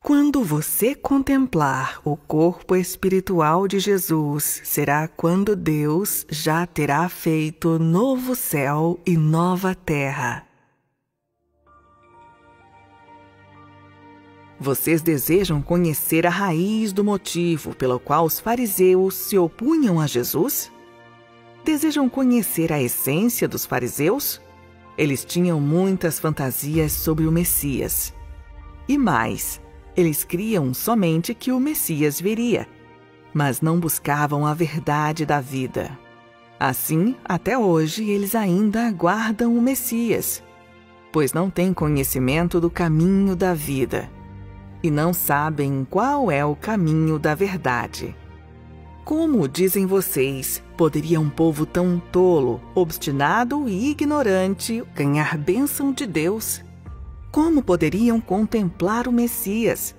Quando você contemplar o corpo espiritual de Jesus, será quando Deus já terá feito novo céu e nova terra. Vocês desejam conhecer a raiz do motivo pelo qual os fariseus se opunham a Jesus? Desejam conhecer a essência dos fariseus? Eles tinham muitas fantasias sobre o Messias. E mais, eles criam somente que o Messias viria, mas não buscavam a verdade da vida. Assim, até hoje, eles ainda aguardam o Messias, pois não têm conhecimento do caminho da vida e não sabem qual é o caminho da verdade. Como, dizem vocês, poderia um povo tão tolo, obstinado e ignorante ganhar bênção de Deus? Como poderiam contemplar o Messias?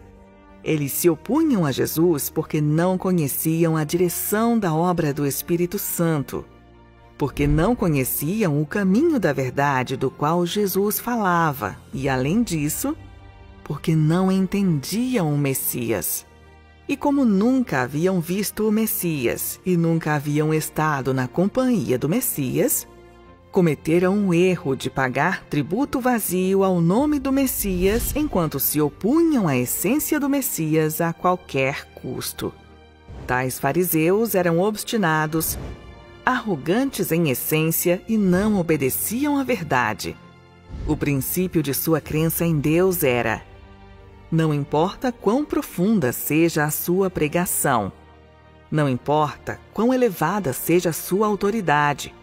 Eles se opunham a Jesus porque não conheciam a direção da obra do Espírito Santo, porque não conheciam o caminho da verdade do qual Jesus falava e, além disso, porque não entendiam o Messias. E como nunca haviam visto o Messias e nunca haviam estado na companhia do Messias, cometeram o erro de pagar tributo vazio ao nome do Messias enquanto se opunham à essência do Messias a qualquer custo. Tais fariseus eram obstinados, arrogantes em essência e não obedeciam à verdade. O princípio de sua crença em Deus era: não importa quão profunda seja a sua pregação, não importa quão elevada seja a sua autoridade,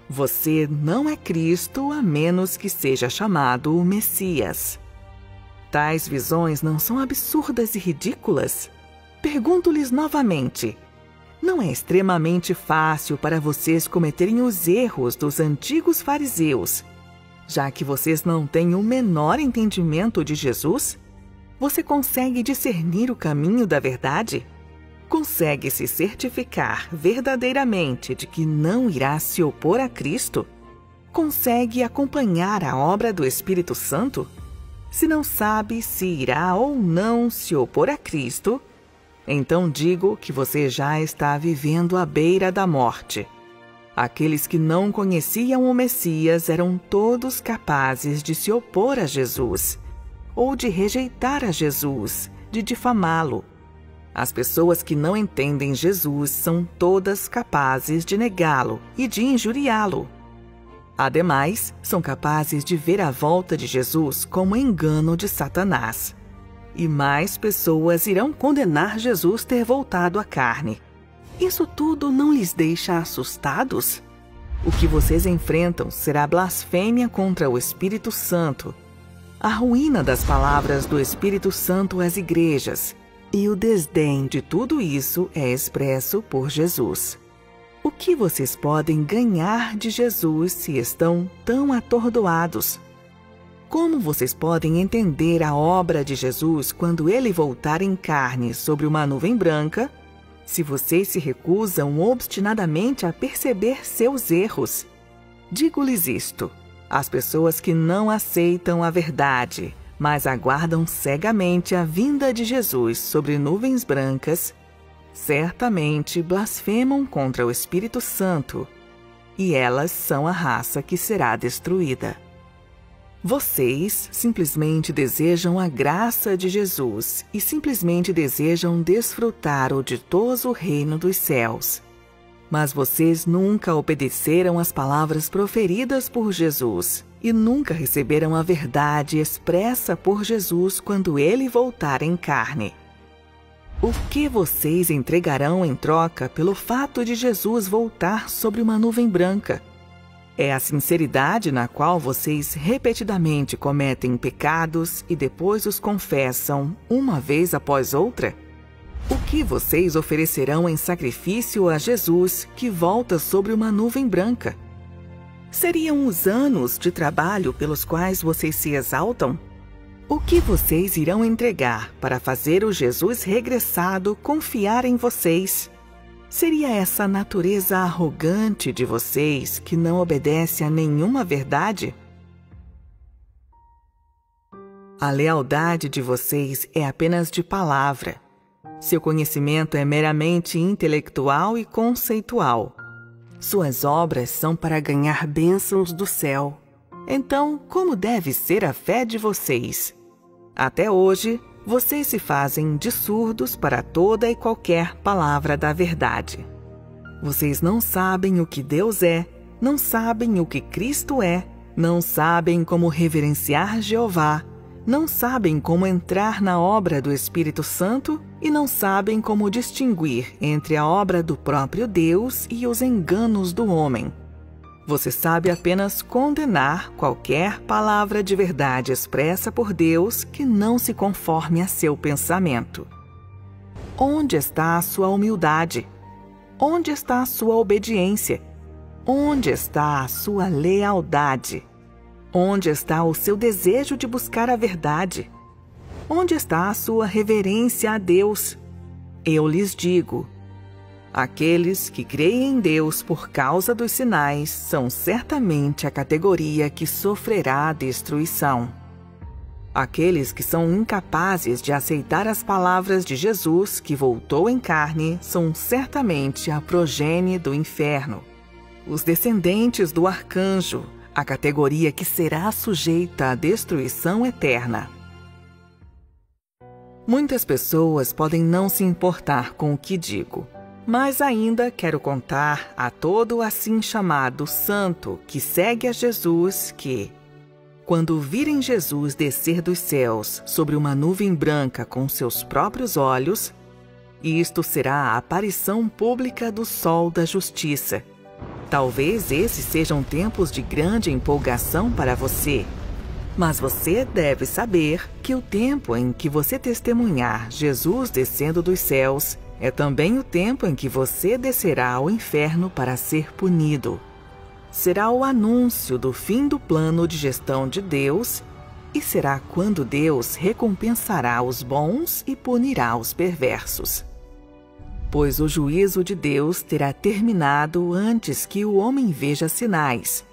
você não é Cristo a menos que seja chamado o Messias. Tais visões não são absurdas e ridículas? Pergunto-lhes novamente: não é extremamente fácil para vocês cometerem os erros dos antigos fariseus, já que vocês não têm o menor entendimento de Jesus? Você consegue discernir o caminho da verdade? Consegue se certificar verdadeiramente de que não irá se opor a Cristo? Consegue acompanhar a obra do Espírito Santo? Se não sabe se irá ou não se opor a Cristo, então digo que você já está vivendo à beira da morte. Aqueles que não conheciam o Messias eram todos capazes de se opor a Jesus, ou de rejeitar a Jesus, de difamá-lo. As pessoas que não entendem Jesus são todas capazes de negá-lo e de injuriá-lo. Ademais, são capazes de ver a volta de Jesus como engano de Satanás. E mais pessoas irão condenar Jesus ter voltado à carne. Isso tudo não lhes deixa assustados? O que vocês enfrentam será blasfêmia contra o Espírito Santo, a ruína das palavras do Espírito Santo às igrejas, e o desdém de tudo isso é expresso por Jesus. O que vocês podem ganhar de Jesus se estão tão atordoados? Como vocês podem entender a obra de Jesus quando ele voltar em carne sobre uma nuvem branca, se vocês se recusam obstinadamente a perceber seus erros? Digo-lhes isto: as pessoas que não aceitam a verdade, mas aguardam cegamente a vinda de Jesus sobre nuvens brancas, certamente blasfemam contra o Espírito Santo, e elas são a raça que será destruída. Vocês simplesmente desejam a graça de Jesus e simplesmente desejam desfrutar o ditoso reino dos céus. Mas vocês nunca obedeceram às palavras proferidas por Jesus e nunca receberam a verdade expressa por Jesus quando ele voltar em carne. O que vocês entregarão em troca pelo fato de Jesus voltar sobre uma nuvem branca? É a sinceridade na qual vocês repetidamente cometem pecados e depois os confessam uma vez após outra? O que vocês oferecerão em sacrifício a Jesus que volta sobre uma nuvem branca? Seriam os anos de trabalho pelos quais vocês se exaltam? O que vocês irão entregar para fazer o Jesus regressado confiar em vocês? Seria essa natureza arrogante de vocês que não obedece a nenhuma verdade? A lealdade de vocês é apenas de palavra. Seu conhecimento é meramente intelectual e conceitual. Suas obras são para ganhar bênçãos do céu. Então, como deve ser a fé de vocês? Até hoje, vocês se fazem de surdos para toda e qualquer palavra da verdade. Vocês não sabem o que Deus é, não sabem o que Cristo é, não sabem como reverenciar Jeová, não sabem como entrar na obra do Espírito Santo e não sabem como distinguir entre a obra do próprio Deus e os enganos do homem. Você sabe apenas condenar qualquer palavra de verdade expressa por Deus que não se conforme a seu pensamento. Onde está a sua humildade? Onde está a sua obediência? Onde está a sua lealdade? Onde está o seu desejo de buscar a verdade? Onde está a sua reverência a Deus? Eu lhes digo: aqueles que creem em Deus por causa dos sinais são certamente a categoria que sofrerá a destruição. Aqueles que são incapazes de aceitar as palavras de Jesus que voltou em carne são certamente a progenie do inferno. Os descendentes do arcanjo, a categoria que será sujeita à destruição eterna. Muitas pessoas podem não se importar com o que digo, mas ainda quero contar a todo assim chamado santo que segue a Jesus que, quando virem Jesus descer dos céus sobre uma nuvem branca com seus próprios olhos, isto será a aparição pública do sol da justiça. Talvez esses sejam tempos de grande empolgação para você, mas você deve saber que o tempo em que você testemunhar Jesus descendo dos céus é também o tempo em que você descerá ao inferno para ser punido. Será o anúncio do fim do plano de gestão de Deus e será quando Deus recompensará os bons e punirá os perversos. Pois o juízo de Deus terá terminado antes que o homem veja sinais,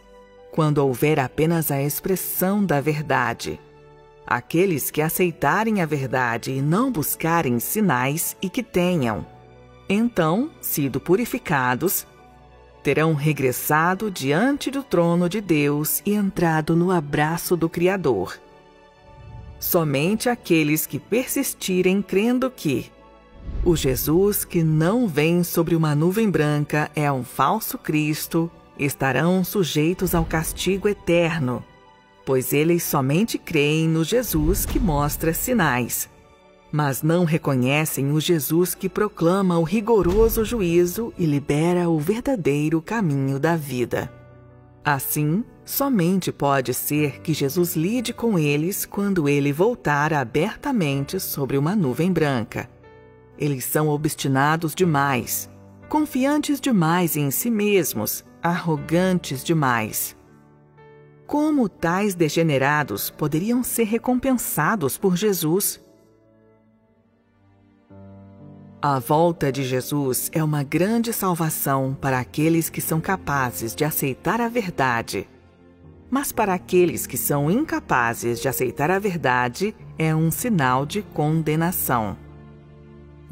quando houver apenas a expressão da verdade. Aqueles que aceitarem a verdade e não buscarem sinais e que tenham, então, sido purificados, terão regressado diante do trono de Deus e entrado no abraço do Criador. Somente aqueles que persistirem crendo que o Jesus que não vem sobre uma nuvem branca é um falso Cristo estarão sujeitos ao castigo eterno, pois eles somente creem no Jesus que mostra sinais, mas não reconhecem o Jesus que proclama o rigoroso juízo e libera o verdadeiro caminho da vida. Assim, somente pode ser que Jesus lide com eles quando ele voltar abertamente sobre uma nuvem branca. Eles são obstinados demais, confiantes demais em si mesmos, arrogantes demais. Como tais degenerados poderiam ser recompensados por Jesus? A volta de Jesus é uma grande salvação para aqueles que são capazes de aceitar a verdade. Mas para aqueles que são incapazes de aceitar a verdade, é um sinal de condenação.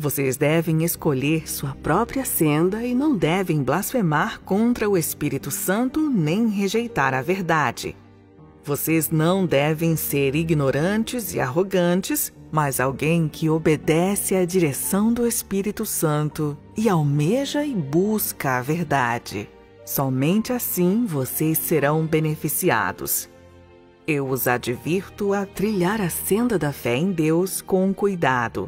Vocês devem escolher sua própria senda e não devem blasfemar contra o Espírito Santo nem rejeitar a verdade. Vocês não devem ser ignorantes e arrogantes, mas alguém que obedece à direção do Espírito Santo e almeja e busca a verdade. Somente assim vocês serão beneficiados. Eu os advirto a trilhar a senda da fé em Deus com cuidado.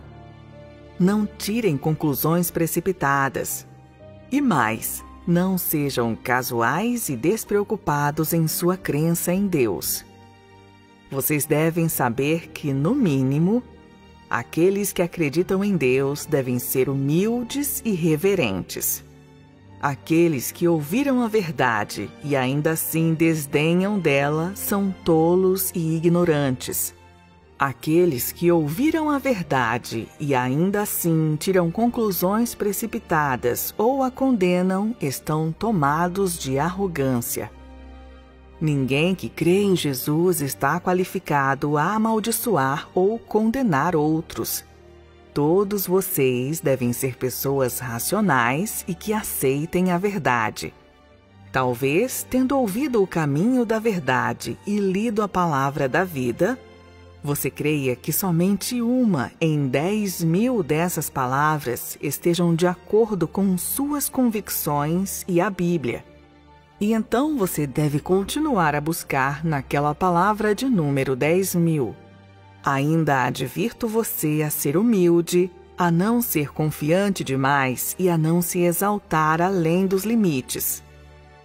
Não tirem conclusões precipitadas. E mais, não sejam casuais e despreocupados em sua crença em Deus. Vocês devem saber que, no mínimo, aqueles que acreditam em Deus devem ser humildes e reverentes. Aqueles que ouviram a verdade e ainda assim desdenham dela são tolos e ignorantes. Aqueles que ouviram a verdade e ainda assim tiram conclusões precipitadas ou a condenam estão tomados de arrogância. Ninguém que crê em Jesus está qualificado a amaldiçoar ou condenar outros. Todos vocês devem ser pessoas racionais e que aceitem a verdade. Talvez, tendo ouvido o caminho da verdade e lido a palavra da vida, você creia que somente uma em 10.000 dessas palavras estejam de acordo com suas convicções e a Bíblia. E então você deve continuar a buscar naquela palavra de número 10.000. Ainda advirto você a ser humilde, a não ser confiante demais e a não se exaltar além dos limites.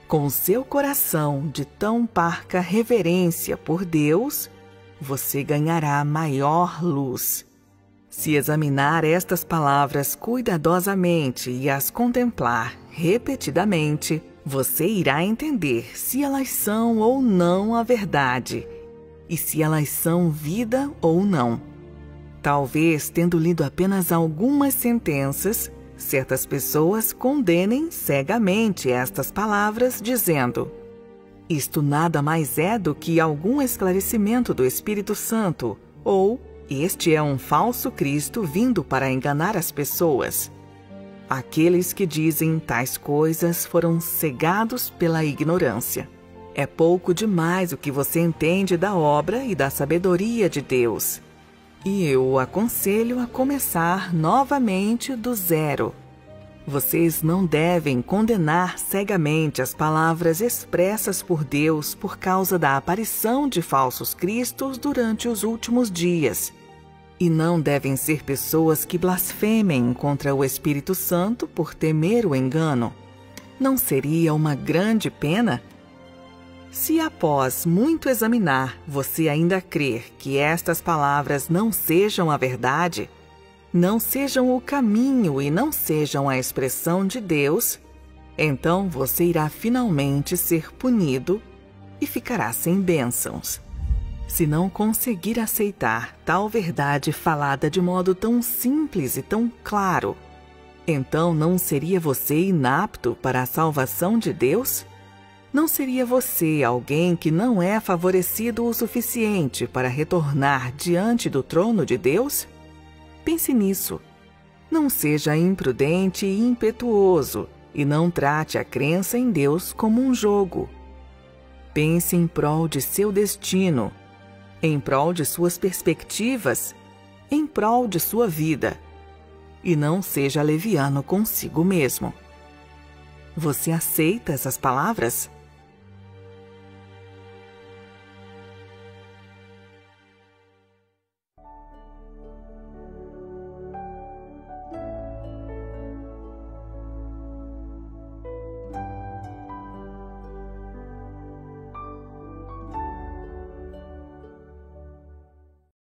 Com seu coração de tão parca reverência por Deus, você ganhará maior luz. Se examinar estas palavras cuidadosamente e as contemplar repetidamente, você irá entender se elas são ou não a verdade, e se elas são vida ou não. Talvez, tendo lido apenas algumas sentenças, certas pessoas condenem cegamente estas palavras, dizendo: isto nada mais é do que algum esclarecimento do Espírito Santo, ou este é um falso Cristo vindo para enganar as pessoas. Aqueles que dizem tais coisas foram cegados pela ignorância. É pouco demais o que você entende da obra e da sabedoria de Deus. E eu o aconselho a começar novamente do zero. Vocês não devem condenar cegamente as palavras expressas por Deus por causa da aparição de falsos cristos durante os últimos dias. E não devem ser pessoas que blasfemem contra o Espírito Santo por temer o engano. Não seria uma grande pena? Se após muito examinar você ainda crer que estas palavras não sejam a verdade, não sejam o caminho e não sejam a expressão de Deus, então você irá finalmente ser punido e ficará sem bênçãos. Se não conseguir aceitar tal verdade falada de modo tão simples e tão claro, então não seria você inapto para a salvação de Deus? Não seria você alguém que não é favorecido o suficiente para retornar diante do trono de Deus? Pense nisso. Não seja imprudente e impetuoso e não trate a crença em Deus como um jogo. Pense em prol de seu destino, em prol de suas perspectivas, em prol de sua vida. E não seja leviano consigo mesmo. Você aceita essas palavras?